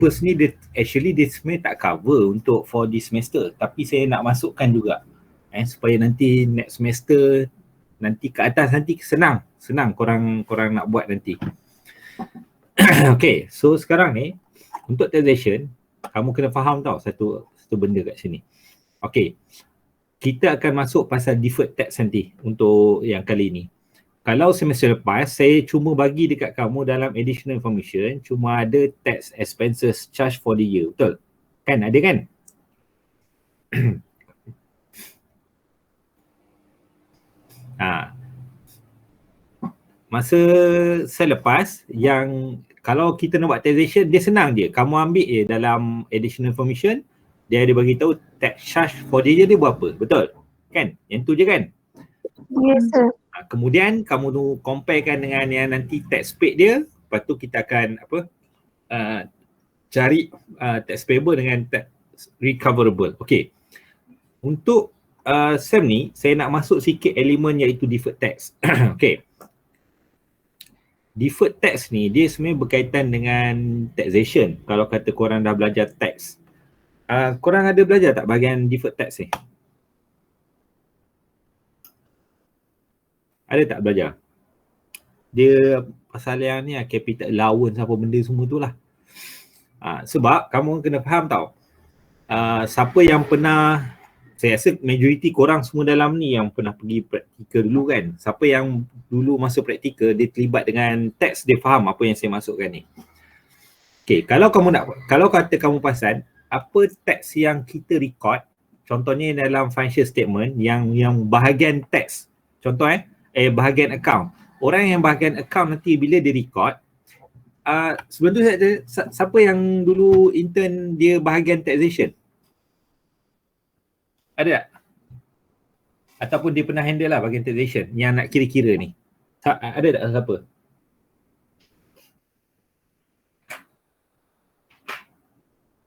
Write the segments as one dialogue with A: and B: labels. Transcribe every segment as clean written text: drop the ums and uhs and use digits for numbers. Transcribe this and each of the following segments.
A: first ni dia sebenarnya tak cover untuk for this semester, tapi saya nak masukkan juga supaya nanti next semester nanti ke atas nanti senang korang nak buat nanti. Okay, so sekarang ni untuk taxation kamu kena faham tau satu benda kat sini. Okay, kita akan masuk pasal deferred tax nanti untuk yang kali ni. Kalau semester lepas, saya cuma bagi dekat kamu dalam additional information, cuma ada tax expenses charge for the year. Betul? Kan? Ada kan? Masa selepas yang kalau kita nak buat taxation, dia senang je. Kamu ambil je dalam additional information, dia ada bagi tahu tax charge for the year dia berapa. Betul? Kan? Yang tu je kan?
B: Yes, sir.
A: Kemudian kamu tu comparekan dengan yang nanti tax paid dia, lepas tu kita akan cari tax payable dengan tax recoverable. Okay. Untuk SEM ni, saya nak masuk sikit elemen iaitu deferred tax. Okay. Deferred tax ni, dia sebenarnya berkaitan dengan taxation. Kalau kata korang dah belajar tax. Korang ada belajar tak bahagian deferred tax ni? Ada tak belajar? Dia pasal yang ni capital allowance apa benda semua tu lah. Sebab kamu kena faham tau. Siapa yang pernah, saya rasa majoriti korang semua dalam ni yang pernah pergi praktikal dulu kan. Siapa yang dulu masuk praktikal, dia terlibat dengan tax, dia faham apa yang saya masukkan ni. Okay, kalau kata kamu perasan, apa tax yang kita record, contohnya dalam financial statement yang bahagian tax, contoh bahagian account. Orang yang bahagian account nanti bila dia record, sebelum tu siapa yang dulu intern dia bahagian taxation? Ada tak? Ataupun dia pernah handle lah bahagian taxation yang nak kira-kira ni. Ada tak siapa?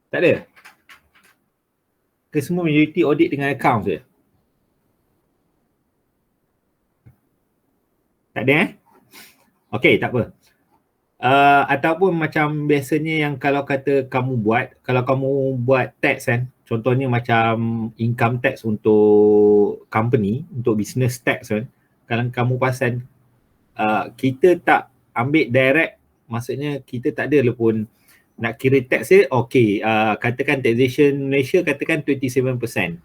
A: Tak ada? Ke semua majority audit dengan account je? Tak ada Okay, tak apa. Ataupun macam biasanya yang kalau kata kamu buat tax kan, contohnya macam income tax untuk company, untuk business tax kan, kalau kamu perasan kita tak ambil direct, maksudnya kita tak ada pun nak kira tax dia, okay, katakan taxation Malaysia katakan 27%.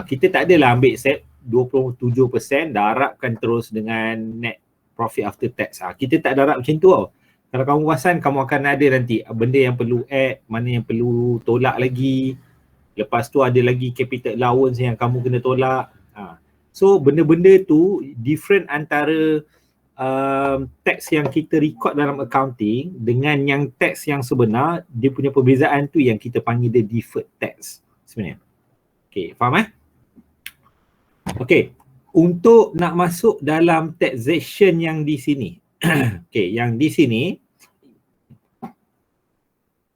A: Kita tak adalah ambil set 27%, darabkan terus dengan net profit after tax. Kita tak darab macam tu tau. Kalau kamu perasan, kamu akan ada nanti benda yang perlu add, mana yang perlu tolak lagi. Lepas tu ada lagi capital allowance yang kamu kena tolak. So benda-benda tu different antara tax yang kita record dalam accounting dengan yang tax yang sebenar. Dia punya perbezaan tu yang kita panggil dia deferred tax sebenarnya. Okay, faham Okay. Untuk nak masuk dalam taxation yang di sini. Okay, yang di sini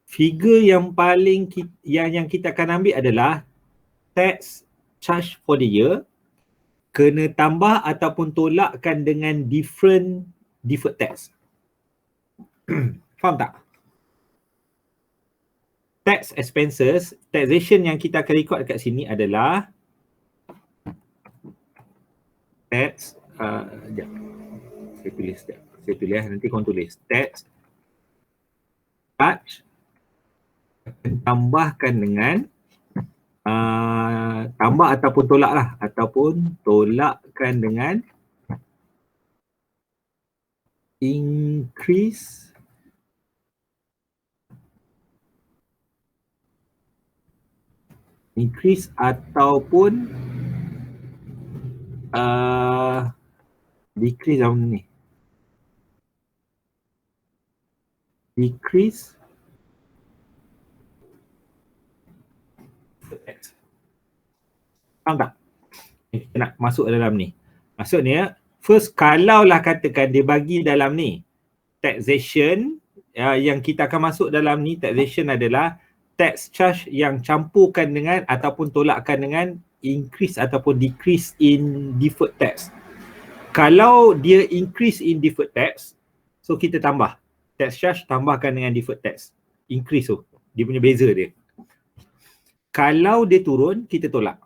A: figure yang paling yang kita akan ambil adalah tax charge for the year kena tambah ataupun tolakkan dengan different deferred tax. Faham tak? Tax expenses, taxation yang kita akan record dekat sini adalah tax, saya tulis nanti korang tulis tax charge tambahkan dengan tambah ataupun tolak lah, ataupun tolakkan dengan increase ataupun decrease apa ni? Decrease faham tak? Kita nak masuk dalam ni. Maksudnya, first kalaulah katakan dia bagi dalam ni taxation, yang kita akan masuk dalam ni taxation adalah tax charge yang campurkan dengan ataupun tolakkan dengan increase ataupun decrease in deferred tax. Kalau dia increase in deferred tax, so kita tambah tax charge tambahkan dengan deferred tax, increase tu. Dia punya beza dia. Kalau dia turun, kita tolak.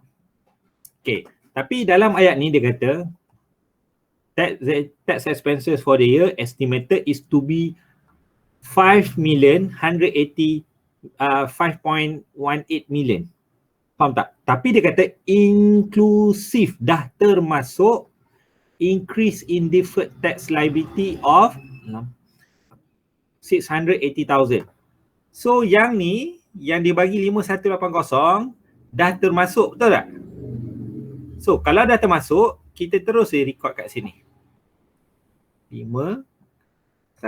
A: Okay. Tapi dalam ayat ni dia kata tax expenses for the year estimated is to be 5,180,5.18 million. Faham tak? Tapi dia kata inclusive, dah termasuk increase in deferred tax liability of 680,000. So yang ni, yang dia bagi 5180 dah termasuk, betul tak? So kalau dah termasuk, kita terus record kat sini. 5180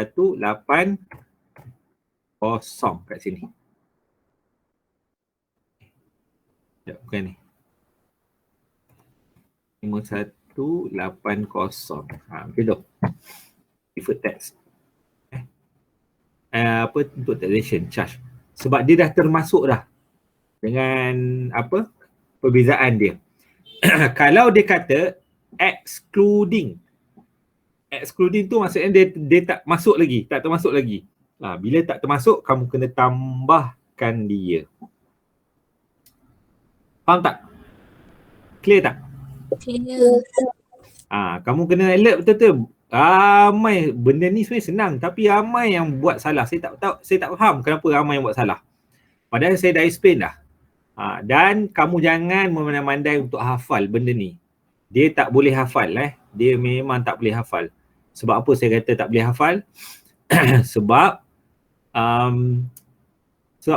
A: kat sini. Sekejap, bukan ni. 5180. Macam tu. Deferred tax. Apa untuk taxation charge. Sebab dia dah termasuk dah dengan apa perbezaan dia. Kalau dia kata excluding tu maksudnya dia tak masuk lagi, tak termasuk lagi. Bila tak termasuk, kamu kena tambahkan dia. Faham tak? Clear tak?
B: Clear.
A: Kamu kena alert betul-betul. Ramai benda ni sebenarnya senang, tapi ramai yang buat salah. Saya tak faham kenapa ramai yang buat salah. Padahal saya dah explain dah. Dan kamu jangan memandai-mandai untuk hafal benda ni. Dia tak boleh hafal Dia memang tak boleh hafal. Sebab apa saya kata tak boleh hafal? Sebab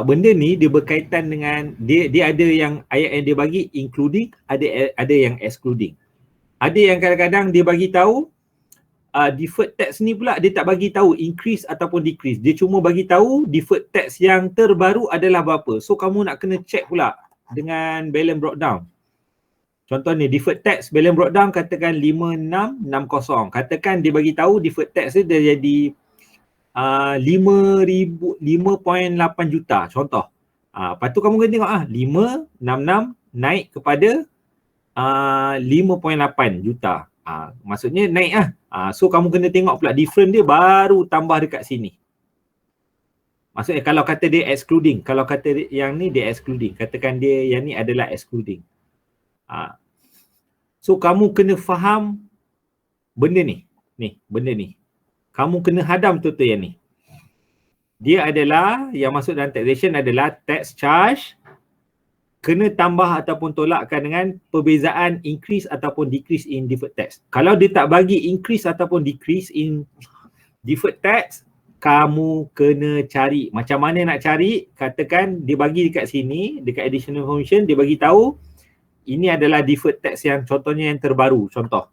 A: benda ni dia berkaitan dengan dia ada yang ayat yang dia bagi including, ada yang excluding. Ada yang kadang-kadang dia bagi tahu deferred tax ni pula dia tak bagi tahu increase ataupun decrease. Dia cuma bagi tahu deferred tax yang terbaru adalah berapa. So kamu nak kena check pula dengan balance breakdown. Contoh ni deferred tax balance breakdown katakan 5660. Katakan dia bagi tahu deferred tax dia jadi 5.8 juta contoh. Lepas tu kamu kena tengok 566 naik kepada 5.8 juta. Maksudnya naik so kamu kena tengok pula different dia baru tambah dekat sini. Maksudnya kalau kata dia excluding, kalau kata yang ni dia excluding, katakan dia yang ni adalah excluding. So kamu kena faham benda ni. Benda ni. Kamu kena hadam betul-betul yang ni. Dia adalah, yang masuk dalam taxation adalah tax charge kena tambah ataupun tolakkan dengan perbezaan increase ataupun decrease in deferred tax. Kalau dia tak bagi increase ataupun decrease in deferred tax, kamu kena cari. Macam mana nak cari? Katakan dia bagi dekat sini, dekat additional information, dia bagi tahu ini adalah deferred tax yang contohnya yang terbaru, contoh.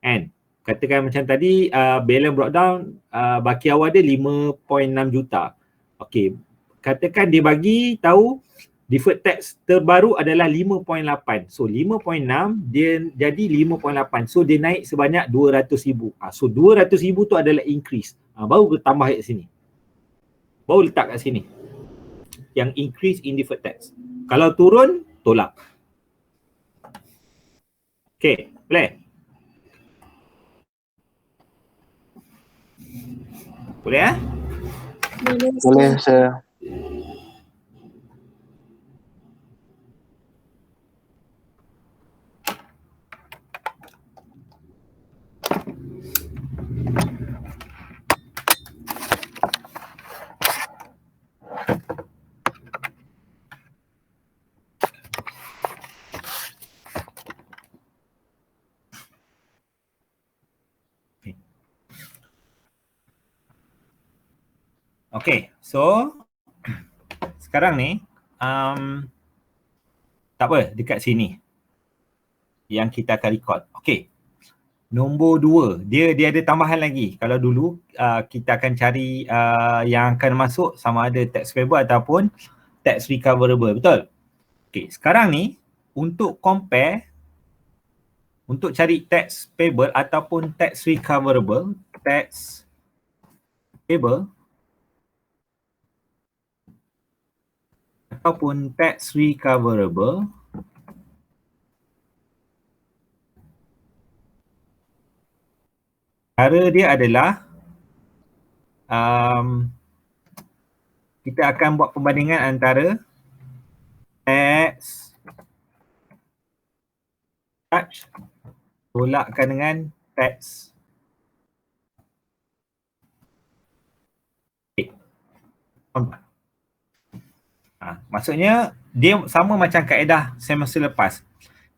A: And katakan macam tadi balance breakdown baki awal dia 5.6 juta. Okey. Katakan dia bagi tahu deferred tax terbaru adalah 5.8. So 5.6 dia jadi 5.8. So dia naik sebanyak 200,000. So 200,000 tu adalah increase. Baru kita tambah kat sini. Baru letak kat sini. Yang increase in deferred tax. Kalau turun, tolak. Okay, boleh? Boleh
B: Boleh, sir.
A: Okay, so sekarang ni tak apa, dekat sini yang kita akan record. Okay, nombor 2, dia ada tambahan lagi. Kalau dulu kita akan cari yang akan masuk sama ada tax payable ataupun tax recoverable, betul? Okay, sekarang ni untuk compare, untuk cari tax payable ataupun tax recoverable, tax payable ataupun tax recoverable, cara dia adalah kita akan buat perbandingan antara tax charge tolakkan dengan tax paid. Maksudnya dia sama macam kaedah semester lepas.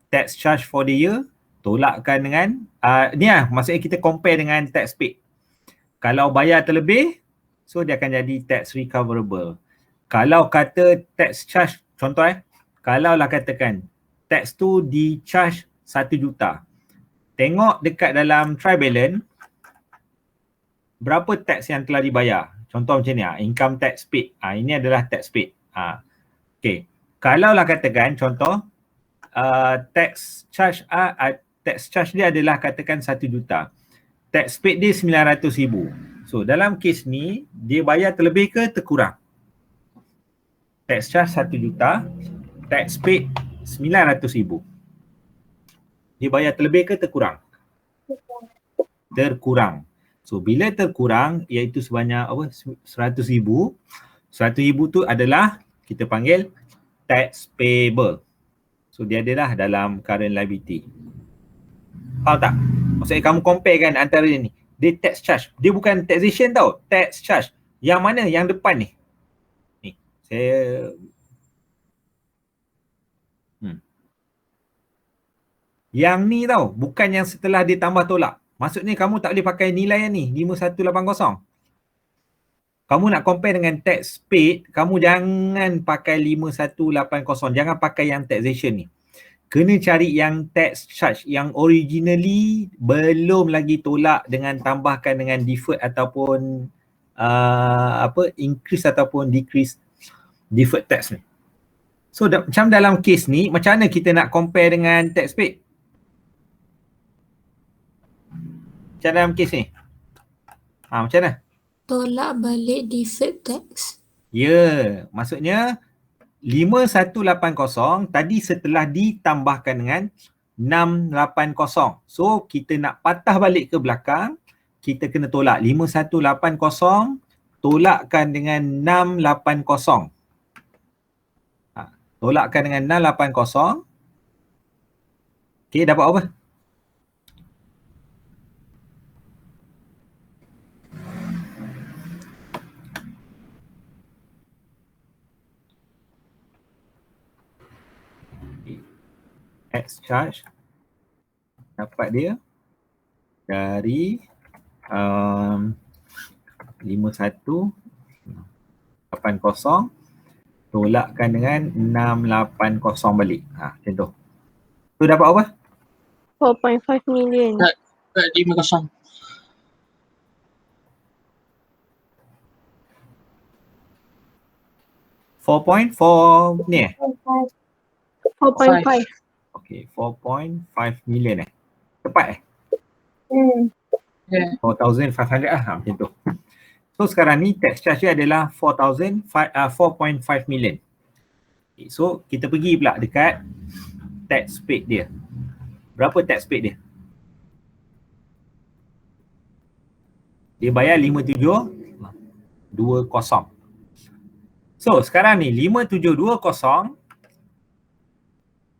A: Tax charge for the year tolakkan dengan ni lah, maksudnya kita compare dengan tax paid. Kalau bayar terlebih, so dia akan jadi tax recoverable. Kalau kata tax charge, contoh kalau lah katakan tax tu di charge 1 juta. Tengok dekat dalam trial balance, berapa tax yang telah dibayar. Contoh macam ni, income tax paid. Ini adalah tax paid. Okay. Kalau lah katakan contoh, tax charge dia adalah katakan 1 juta. Tax paid dia 900,000. So dalam kes ni, dia bayar terlebih ke terkurang? Tax charge 1 juta, tax paid 900,000. Dia bayar terlebih ke terkurang? Terkurang. So bila terkurang, iaitu sebanyak 100,000. 100,000 tu adalah kita panggil tax payable. So dia adalah dalam current liability. Faham tak? Maksudnya kamu compare kan antara ni. Dia tax charge. Dia bukan taxation tau. Tax charge. Yang mana? Yang depan ni. Ni. Saya yang ni tau. Bukan yang setelah dia tambah tolak. Maksudnya kamu tak boleh pakai nilai yang ni. 5180. Kamu nak compare dengan tax paid, kamu jangan pakai 5180. Jangan pakai yang taxation ni. Kena cari yang tax charge yang originally belum lagi tolak dengan tambahkan dengan deferred ataupun increase ataupun decrease deferred tax ni. So macam dalam kes ni, macam mana kita nak compare dengan tax paid? Macam dalam kes ni? Macam mana?
B: Tolak balik deferred tax.
A: Ya, maksudnya 5180 tadi setelah ditambahkan dengan 680. So kita nak patah balik ke belakang, kita kena tolak 5180 tolakkan dengan 680. Tolakkan dengan 680. Okey, dapat apa? Tax charge dapat dia dari 5180 tolakkan dengan 680 balik. Macam tu. Tu dapat apa?
B: 4.5 million.
C: 50.
A: 4.4 ni
B: 4.5.
A: Okay, 4.5 million Tepat
C: Yeah.
A: 4,500 macam tu. So sekarang ni tax charge dia adalah 4.5 million. Okay, so kita pergi pula dekat tax paid dia. Berapa tax paid dia? Dia bayar 5720. So sekarang ni 5720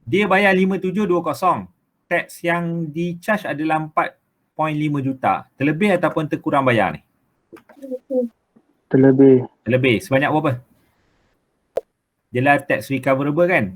A: dia bayar 5720. Tax yang di charge adalah 4.5 juta. Terlebih ataupun terkurang bayar ni?
B: Terlebih.
A: Terlebih. Sebanyak berapa? Jelah tax recoverable kan?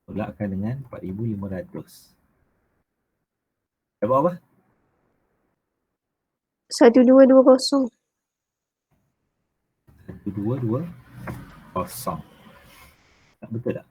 A: Tolakkan dengan 4,500. Dapat apa?
B: 1220.
A: 1220. Tak betul tak?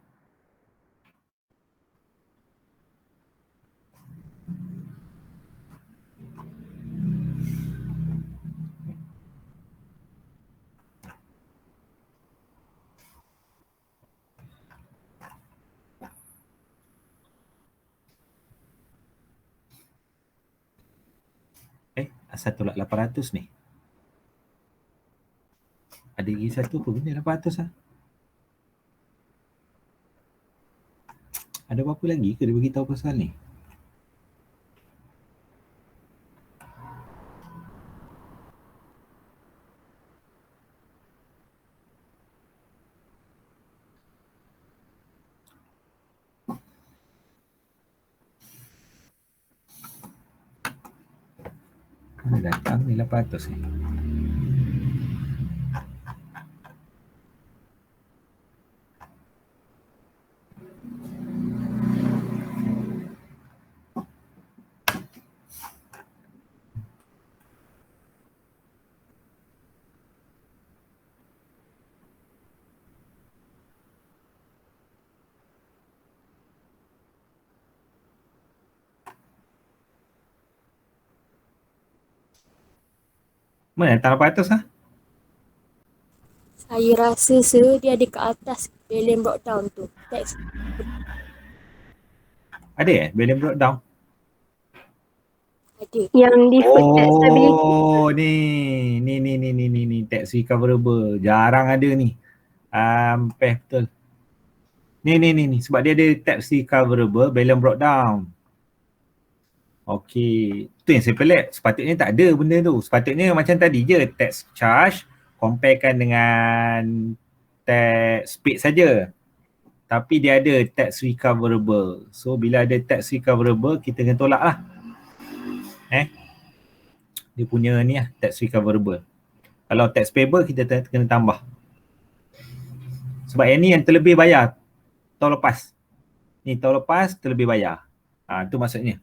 A: Asal tolak 800 ni. Ada lagi satu apa benda 800 lah. Ada apa-apa lagi ke dia beritahu pasal ni? Mana datang ni 800 ni? Mana datang 800 lah?
B: Saya rasa dia ada ke atas balance brought down tu. Tax
A: Ada balance brought down?
B: ada. Yang deferred tax stability.
A: Oh, ni tax recoverable. Jarang ada ni. Betul. Ni sebab dia ada tax recoverable balance brought down. Okey, tu yang saya pelik. Sepatutnya tak ada benda tu. Sepatutnya macam tadi je, tax charge comparekan dengan tax paid saja. Tapi dia ada tax recoverable. So bila ada tax recoverable, kita kena tolak lah. Dia punya ni lah, tax recoverable. Kalau tax payable, kita kena tambah. Sebab yang ni yang terlebih bayar tahun lepas. Ni tahun lepas terlebih bayar. Tu maksudnya.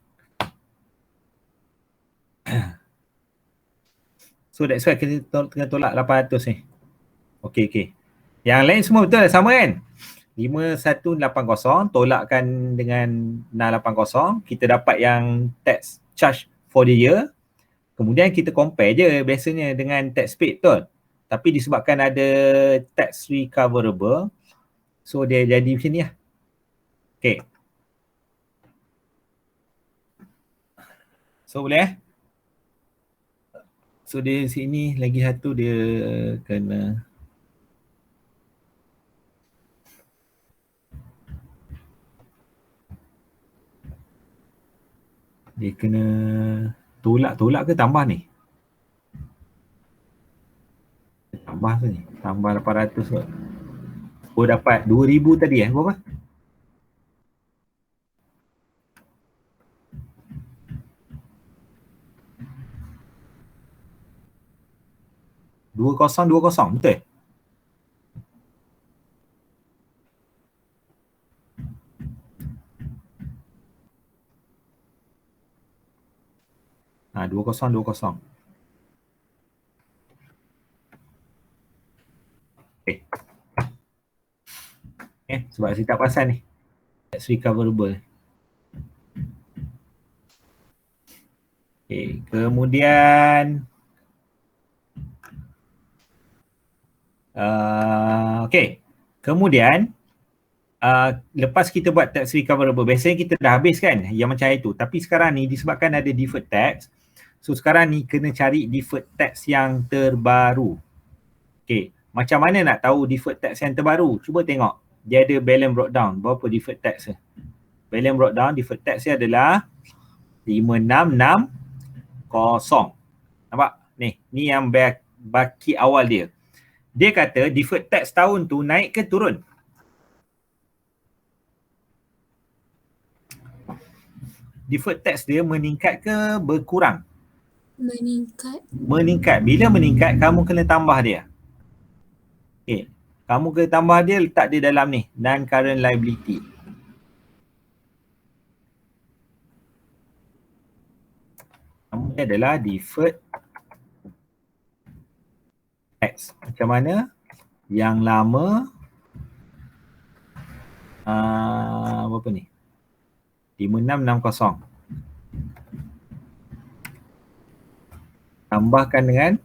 A: So that's why kita kena tolak 800 ni. Okey. Yang lain semua betul sama kan? 5180 tolakkan dengan 680, kita dapat yang tax charge for the year. Kemudian kita compare je biasanya dengan tax paid betul. Tapi disebabkan ada tax recoverable, so dia jadi macam ni lah. Okay. So boleh So dia sini lagi satu dia kena tolak ke tambah ni? Tambah tu ni. Tambah 800 kot. Oh dapat 2000 tadi berapa? Dua kosong, betul? Ha, 2020. Sebab saya tak perasan ni. Tax recoverable. Kemudian kemudian lepas kita buat tax recoverable, biasanya kita dah habis kan yang macam itu. Tapi sekarang ni disebabkan ada deferred tax, so sekarang ni kena cari deferred tax yang terbaru. Macam mana nak tahu deferred tax yang terbaru? Cuba tengok. Dia ada balance brought down. Berapa deferred tax dia? Balance brought down, deferred tax dia adalah 5660. Nampak? Ni yang baki awal dia. Dia kata deferred tax tahun tu naik ke turun? Deferred tax dia meningkat ke berkurang? Meningkat. Bila meningkat, kamu kena tambah dia. Kamu kena tambah dia, letak dia dalam ni, non-current liability. Nama dia adalah deferred tax. Macam mana? Yang lama berapa ni? 5660. Tambahkan dengan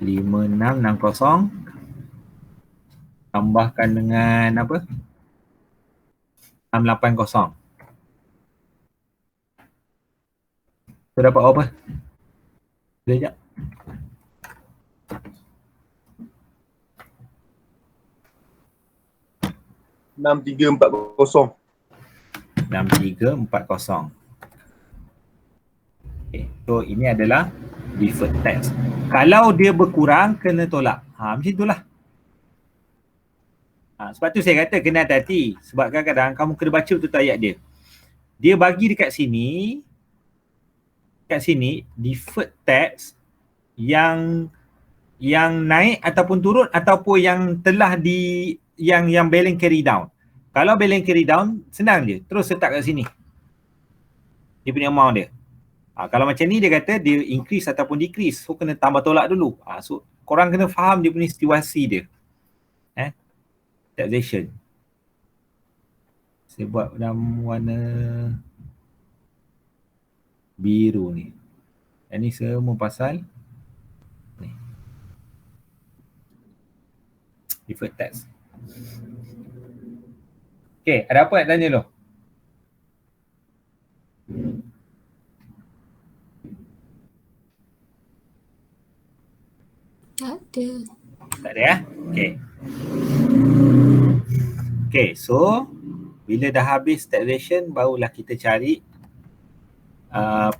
A: 5660 tambahkan dengan apa? 680. So dapat apa? Sekejap.
C: 6340.
A: 6340. Okay. So ini adalah deferred tax. Kalau dia berkurang, kena tolak. Macam itulah. Sebab tu saya kata kena hati-hati. Sebab kadang-kadang kamu kena baca betul-betul ayat dia. Dia bagi dekat sini, deferred tax yang naik ataupun turun ataupun yang telah yang balance carry down. Kalau balance carry down, senang je. Terus letak kat sini. Dia punya amount dia. Kalau macam ni dia kata dia increase ataupun decrease. So kena tambah tolak dulu. So korang kena faham dia punya situasi dia. Taxation. Saya buat dalam warna biru ni. Yang ni semua pasal ni. Deferred tax. Okay, ada apa nak tanya dulu?
B: Tak ada.
A: Tak ada ya? Okay. Okay, so bila dah habis taxation, barulah kita cari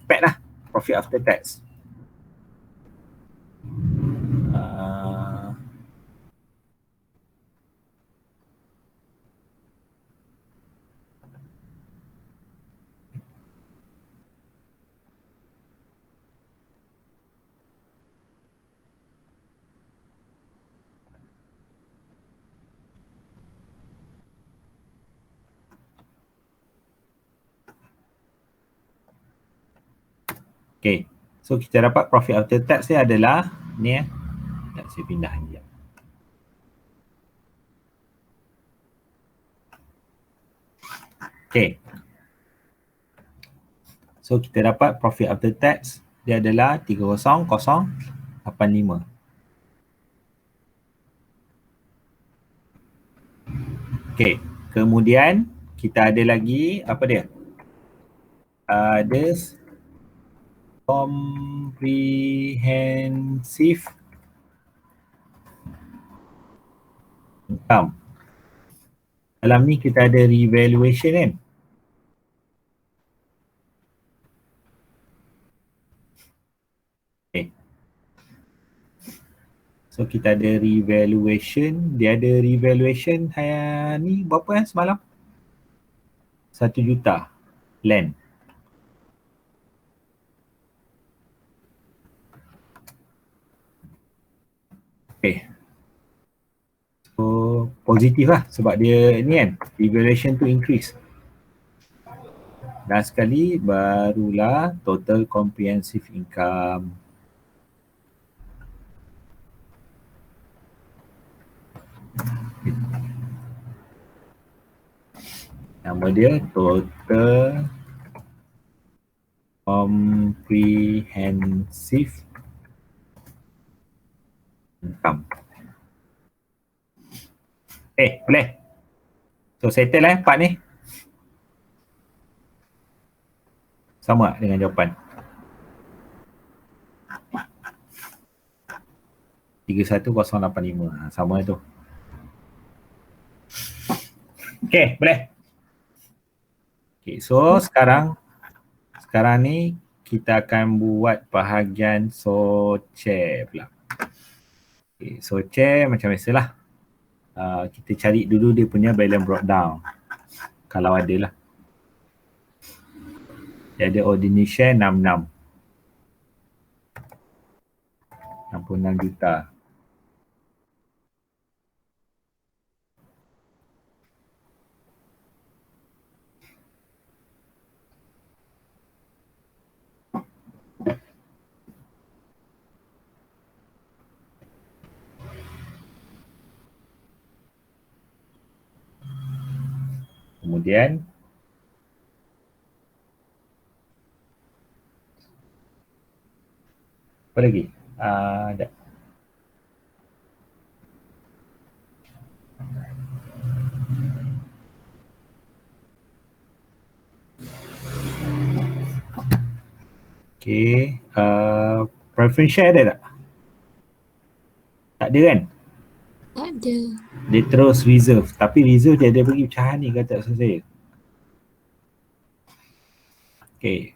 A: PAT lah, profit after tax. Okay, so kita dapat profit after tax dia adalah ni tak, saya pindah ni. Okay, so kita dapat profit after tax dia adalah 30085. Okay, kemudian kita ada lagi apa dia? Ada comprehensive income. Dalam ni kita ada revaluation kan? Okay. So kita ada revaluation. Dia ada revaluation ni berapa semalam? 1 juta land. Okay. So positif lah sebab dia ni kan, revaluation tu increase. Dan sekali barulah total comprehensive income. Nama dia total comprehensive income. Boleh. So settle part ni. Sama dengan jawapan. 31085. Sama tu. Okay, boleh. Okay, so sekarang ni kita akan buat bahagian SOCHE pula. Okay, SOCHE macam biasalah. Kita cari dulu dia punya balance breakdown. Kalau ada lah. Dia ada ordinary share 66 juta. Kemudian apa lagi? Ada. Okay. Preference share ada tak? Tak ada kan?
B: Tak ada.
A: Dia terus reserve. Tapi reserve dia ada bagi pecahan ni kata saya. Okay.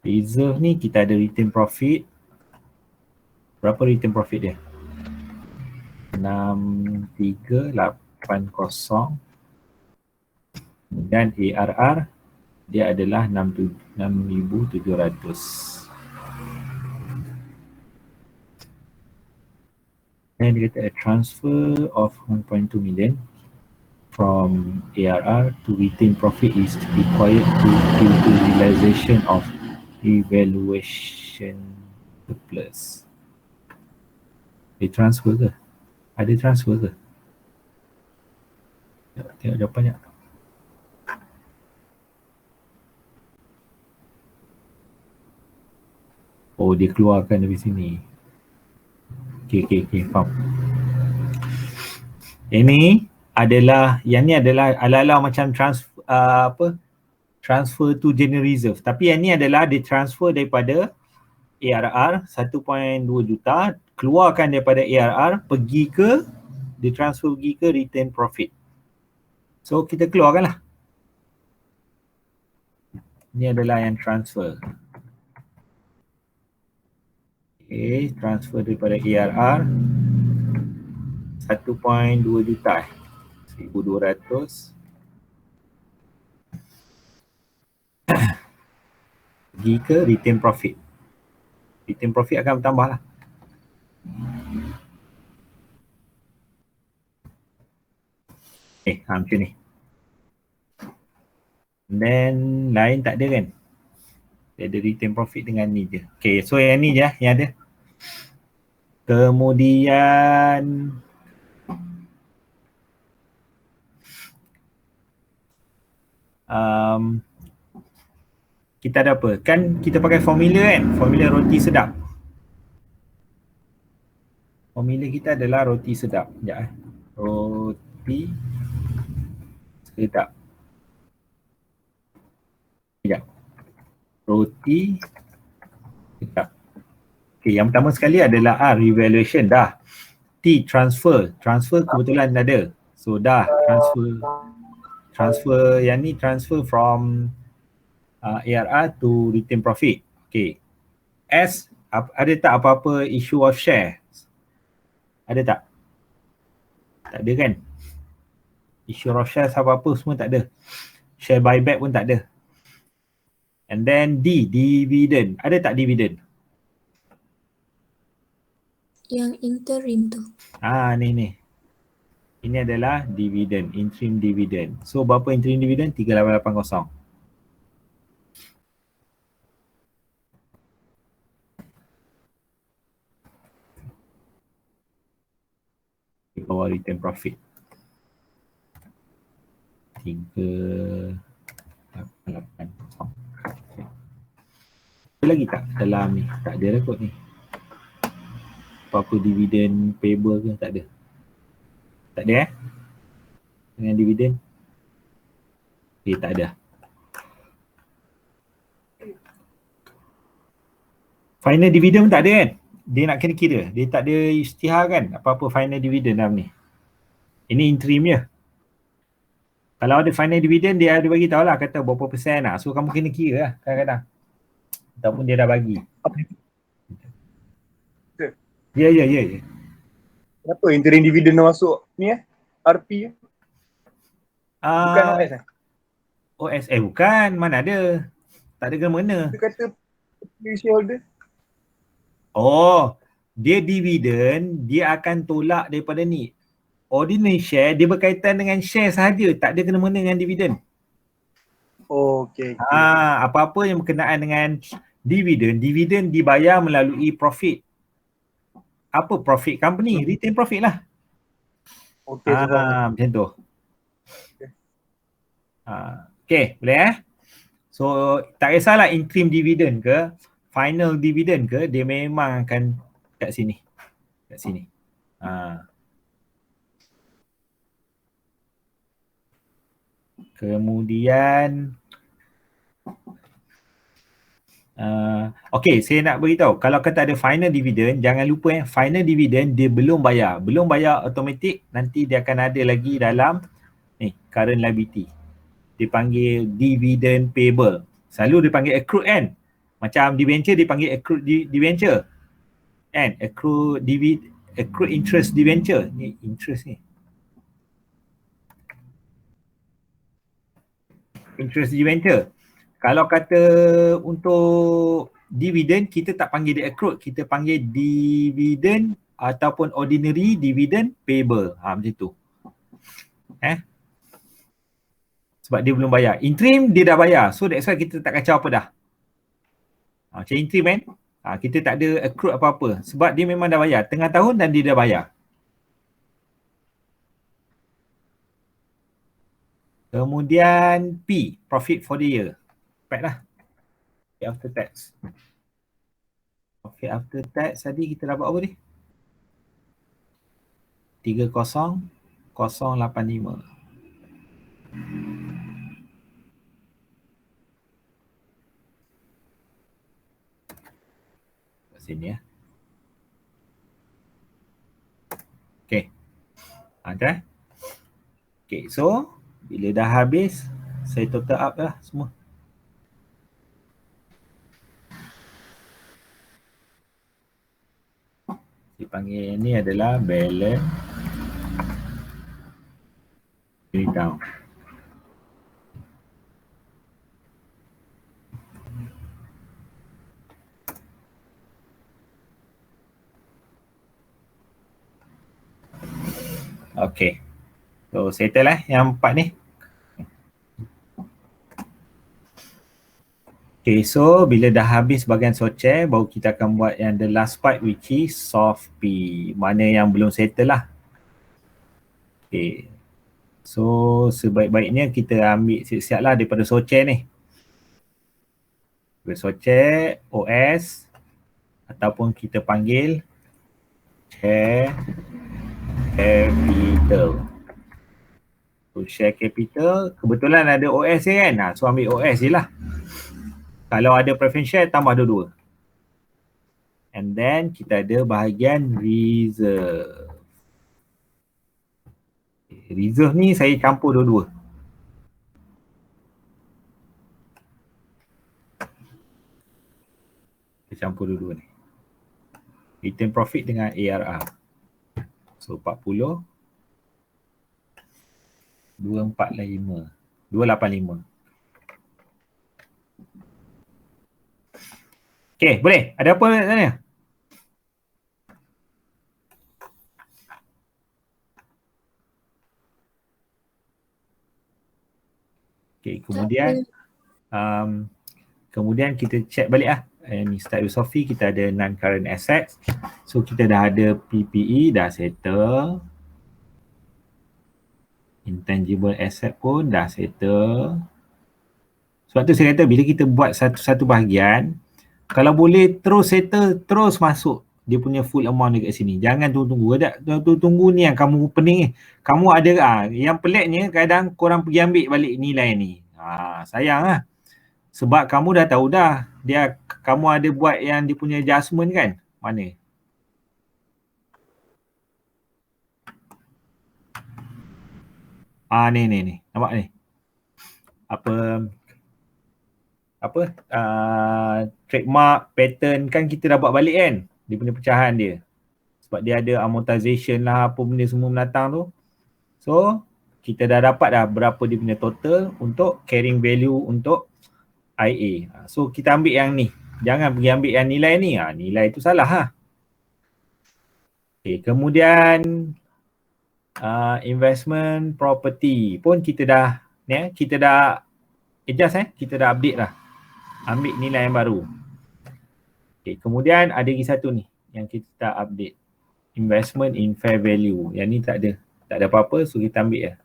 A: Reserve ni kita ada return profit. Berapa return profit dia? 6380 dan ARR dia adalah 6,700. Dan dia kata a transfer of 1.2 million from ARR to retain profit is required to the realization of evaluation surplus. Dia transfer ke? Ada transfer ke? Tengok jawapannya. Oh, dia keluarkan dari sini. Okay, faham. Ini adalah, yang ni adalah ala-ala macam transfer to general reserve. Tapi yang ni adalah dia transfer daripada ARR 1.2 juta, keluarkan daripada ARR, dia transfer pergi ke return profit. So kita keluarkan lah. Ini adalah yang transfer. Okay, transfer daripada ARR 1.2 juta 1,200 pergi ke return profit. Return profit akan bertambah lah. Macam ni. Then lain tak ada kan? Dia ada return profit dengan ni je. Okay, so yang ni je yang ada. Kemudian kita ada apa? Kan kita pakai formula kan? Formula roti sedap. Formula kita adalah roti sedap. Sekejap Roti sedap. Sekejap. Roti sedap. Okay, yang pertama sekali adalah revaluation dah. T, transfer. Transfer kebetulan ada. So dah transfer yang ni transfer from ARR to return profit. Okay. S, ada tak apa-apa issue of share? Ada tak? Tak ada kan? Issue of share apa-apa semua tak ada. Share buyback pun tak ada. And then D, dividend. Ada tak dividend?
B: Yang interim tu.
A: Ni. Ini adalah dividend, interim dividend. So berapa interim dividend? 3880. Di bawah return profit. 3880. Ada lagi tak dalam ni? Tak ada lah kot ni. Apa-apa dividend payable ke? Tak ada. Tak ada dengan dividen? Okay, tak ada. Final dividend pun tak ada kan? Dia nak kena kira. Dia tak ada isytihar kan? Apa-apa final dividend dalam ni. Ini interim je. Kalau ada final dividend, dia ada bagi tahu lah, kata berapa persen lah. So kamu kena kira lah kadang-kadang. Ataupun dia dah bagi. Ya.
C: Kenapa interim dividend masuk ni RP? Bukan OS
A: OS bukan, mana ada. Tak ada kena-mena.
C: Dia kata shareholder.
A: Oh, dia dividen, dia akan tolak daripada ni. Ordinary share, dia berkaitan dengan share sahaja, tak ada kena-mena dengan dividen.
C: Oh, okay.
A: Apa-apa yang berkenaan dengan dividen dibayar melalui profit. Apa profit company? Retain profit lah.
C: Okay,
A: macam tu. Okay, boleh So, tak kisahlah interim dividend ke, final dividend ke, dia memang akan kat sini. Kemudian Okay, saya nak beritahu, kalau kata ada final dividend, jangan lupa final dividend dia belum bayar. Belum bayar automatik, nanti dia akan ada lagi dalam ni, current liability. Dipanggil dividend payable. Selalu dipanggil accrued kan? Macam debenture dipanggil accrued debenture. Kan? Accrued interest debenture. Ni interest ni. Interest debenture. Kalau kata untuk dividend, kita tak panggil dia accrued, kita panggil dividend ataupun ordinary dividend payable. Macam tu. Sebab dia belum bayar. Interim dia dah bayar. So that's why kita tak kacau apa dah. Macam interim kan, kita tak ada accrued apa-apa. Sebab dia memang dah bayar. Tengah tahun dan dia dah bayar. Kemudian P, profit for the year. Baik lah. Profit after tax. Profit after tax tadi kita dapat apa ni? 30085. Kat sini ya. Okay. Ada? Okay, so bila dah habis, saya total up lah semua. Dipanggil ni adalah balance breakdown. Okay. So settle lah yang 4 ni. Okay, so bila dah habis bahagian software, baru kita akan buat yang the last part which is soft P. Mana yang belum settle lah. Okay. So sebaik-baiknya kita ambil siap-siap lah daripada software ni. Daripada software, OS ataupun kita panggil share capital. So share capital, kebetulan ada OS je kan. So ambil OS je lah. Kalau ada preferential, tambah dua-dua. And then kita ada bahagian reserve. Reserve ni saya campur dua-dua. Kita campur dua-dua ni. Return profit dengan ARR. So 40. 245. 285. Okay, boleh? Ada apa nak tanya? Okay, kemudian kita check balik lah. Ni start with Sophie, kita ada non-current assets. So kita dah ada PPE, dah settle. Intangible asset pun dah settle. Sebab tu saya kata bila kita buat satu bahagian, kalau boleh terus settle, terus masuk dia punya full amount dekat sini. Jangan tunggu-tunggu. Tunggu ni yang kamu pening ni. Kamu ada yang peliknya kadang korang pergi ambil balik nilai ni. Sayang lah. Sebab kamu dah tahu dah kamu ada buat yang dia punya adjustment kan? Mana? Ni. Nampak ni? Trademark, pattern kan kita dah buat balik kan? Dia punya pecahan dia. Sebab dia ada amortization lah, apa benda semua mendatang tu. So, kita dah dapat dah berapa dia punya total untuk carrying value untuk IA. So, kita ambil yang ni. Jangan pergi ambil yang nilai ni. Nilai tu salah ha. Okay, kemudian investment property pun kita dah kita dah adjust kita dah update lah. Ambil nilai yang baru. Okay, kemudian ada lagi satu ni yang kita tak update. Investment in fair value. Yang ni tak ada. Tak ada apa-apa, so kita ambil lah.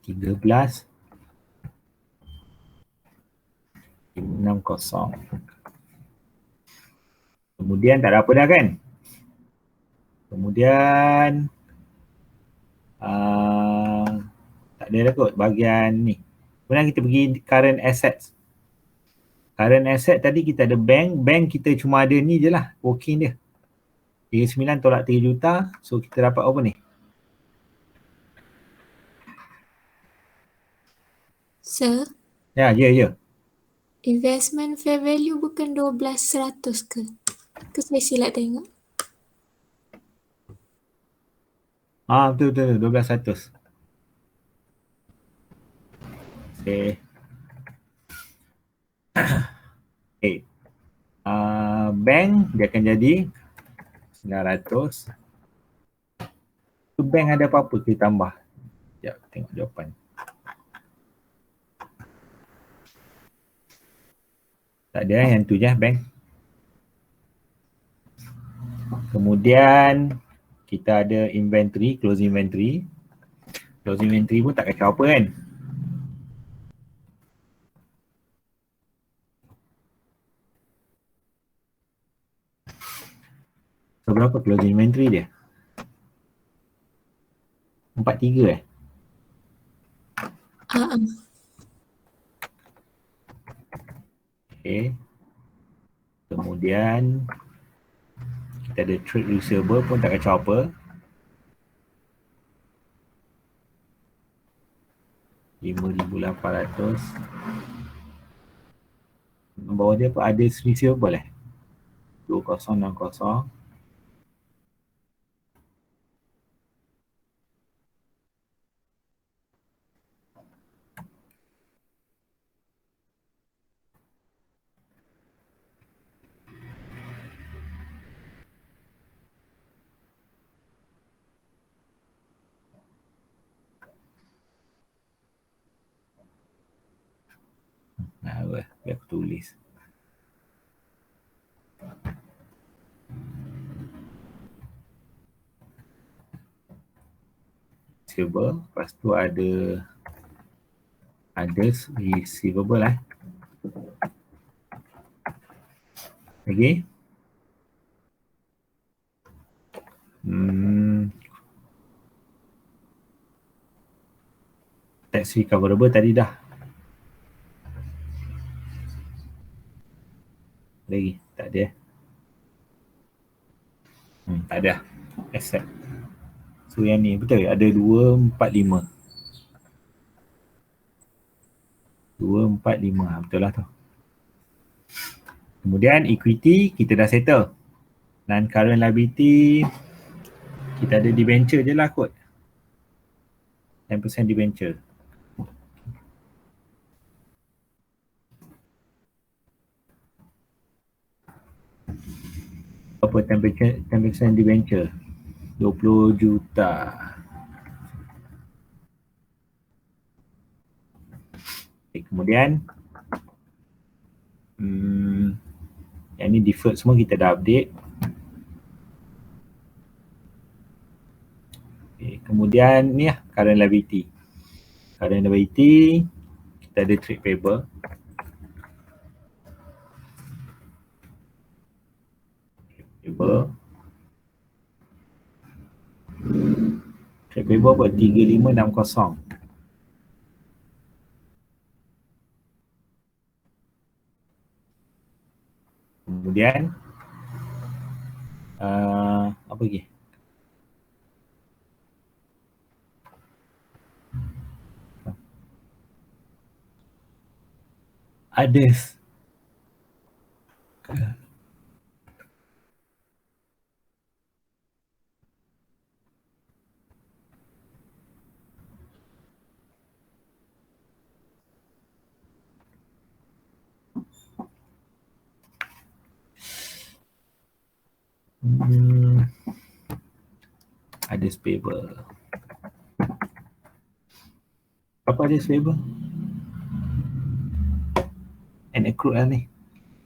A: $13.60. Kemudian tak ada apa dah kan. Kemudian tak ada dah kot bahagian ni. Kemudian kita pergi current assets. Current asset tadi kita ada bank. Bank kita cuma ada ni je lah working dia. 39 tolak 3 juta. So kita dapat apa ni?
B: Sir,
A: Ya.
B: investment fair value bukan 1200 ke? Ke saya silap tengok?
A: Betul. 1200. Okay. Okay. Bank dia akan jadi 900. Tu bank ada apa-apa kita tambah. Sekejap tengok jawapan. Tak ada yang tu je bank. Kemudian kita ada inventory, closing inventory. Closing inventory pun tak kacau apa kan. So berapa closing inventory dia? 43 Okay. Kemudian kita ada trade receivable pun tak kacau apa. RM5,800. Bawah dia apa? Ada receivable 2060. Biar aku tulis. Receivable, lepas tu ada receivable Okay. Tax recoverable tadi dah. Lagi tak ada. Tak ada. Accept. So yang ni betul ada 245. 245 betul lah tu. Kemudian equity kita dah settle. Non current liability kita ada debenture je lah kot. 10% debenture. Apa 10% debenture? 20 juta. Okay, kemudian yang ni deferred semua kita dah update. Okay, kemudian ni lah current liability. Current liability kita ada trade payable. Trade payable apa? 3560. Kemudian apa lagi? Others. Others payable. Apa others payable? And accrued lah ni.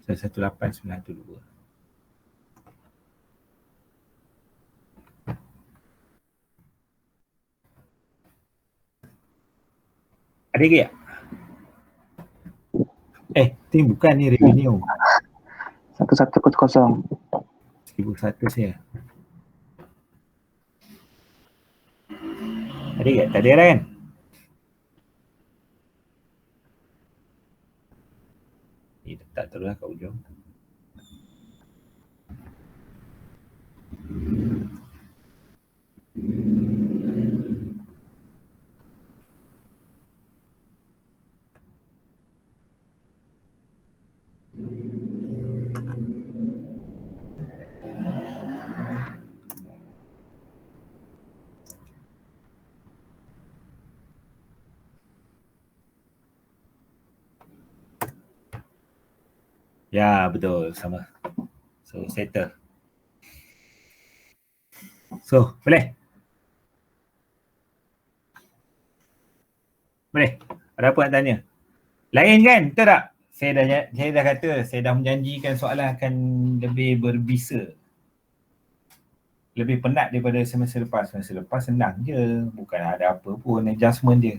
A: 18912. Ada lagi tak? Ni bukan ni revenue.
D: 1100.
A: 1,100 ya. Ada tak? Tak ada dah kan? Tak terus lah kat ujung. Ya, betul. Sama. So, settle. So, boleh? Boleh? Ada apa nak tanya? Lain kan? Betul tak? Saya dah kata, saya dah menjanjikan soalan akan lebih berbisa. Lebih penat daripada semester lepas. Semester lepas senang je. Bukan ada apa pun, adjustment dia.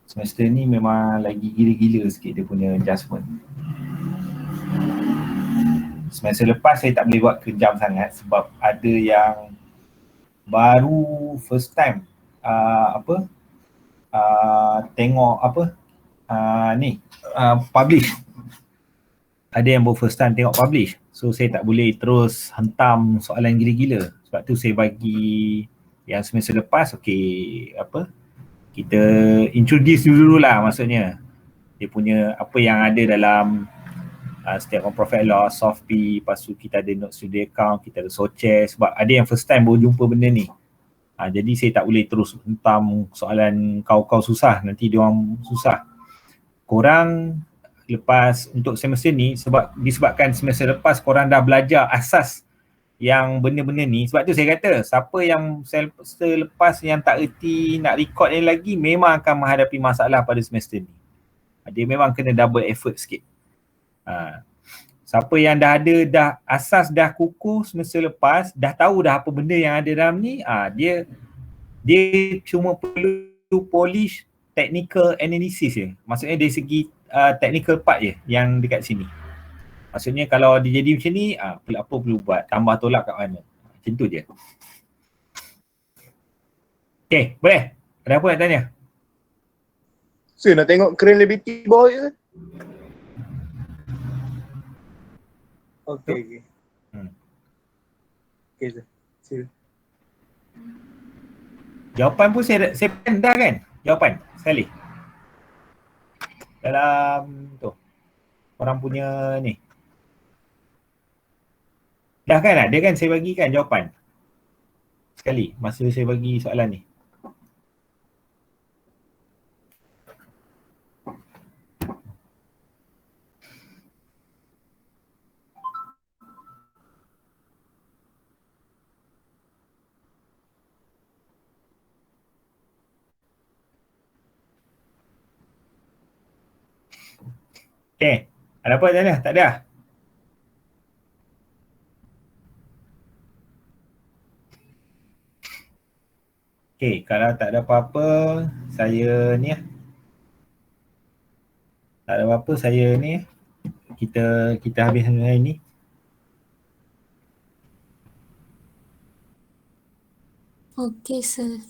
A: Semester ni memang lagi gila-gila sikit dia punya adjustment. Semester lepas saya tak boleh buat kejam sangat sebab ada yang baru first time tengok publish. Ada yang baru first time tengok publish. So saya tak boleh terus hentam soalan gila-gila. Sebab tu saya bagi yang semester lepas kita introduce dululah, maksudnya dia punya apa yang ada dalam setiap profile law, Softpi, lepas tu kita ada note studio account, kita ada Soches, sebab ada yang first time baru jumpa benda ni. Jadi saya tak boleh terus hentam soalan kau susah, nanti dia orang susah. Korang lepas untuk semester ni, disebabkan semester lepas korang dah belajar asas yang benda-benda ni, sebab tu saya kata siapa yang semester lepas yang tak erti nak record ni lagi memang akan menghadapi masalah pada semester ni. Dia memang kena double effort sikit. Siapa yang dah ada asas dah kukuh semester lepas, dah tahu dah apa benda yang ada dalam ni, dia cuma perlu polish technical analysis je. Maksudnya dari segi technical part je yang dekat sini. Maksudnya kalau dia jadi macam ni, apa perlu buat, tambah tolak kat mana. Macam tu je. Okay, boleh? Ada apa nak tanya?
C: So nak tengok credibility bawah je. Okay. Okay, sir.
A: Jawapan pun saya dah kan? Jawapan sekali. Dalam tu. Orang punya ni. Dah kan? Ada kan saya bagi kan jawapan? Sekali masa saya bagi soalan ni. Okay, ada apa tanya? Tak ada? Okay, kalau tak ada apa-apa, saya ni tak ada apa-apa, saya ni kita habis hari ni.
B: Okay, sir.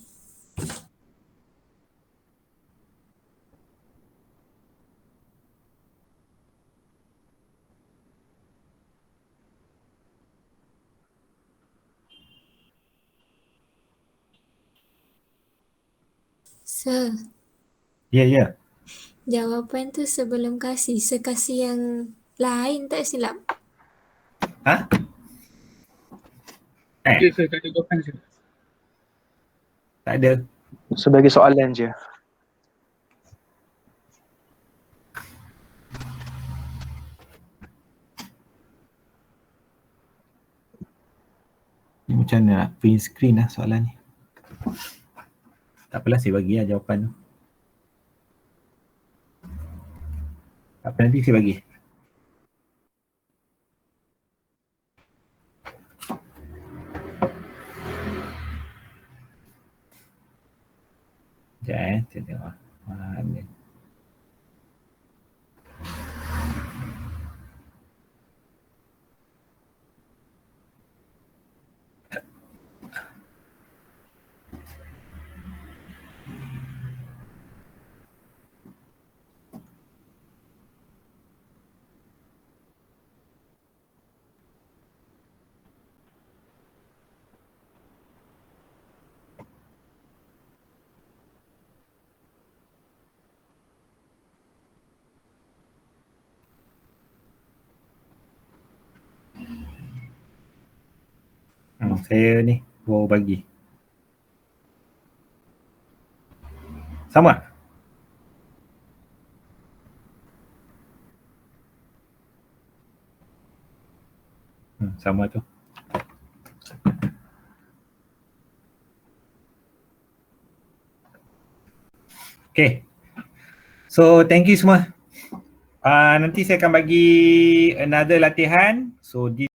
B: Sir,
A: Ya.
B: jawapan tu sebelum kasih, saya kasih yang lain tak silap.
A: Ha?
D: Ya, saya tak ada jawapan, sir.
A: Tak ada.
E: Sebagai soalan je.
A: Ni macam mana nak print screen lah soalan ni. Tak apalah, saya bagi lah jawapan tu. Tak apa, nanti saya bagi. Sekejap saya tengok. Mana? Saya ni baru bagi. Sama? Sama tu. Okay. So thank you semua. Nanti saya akan bagi another latihan. So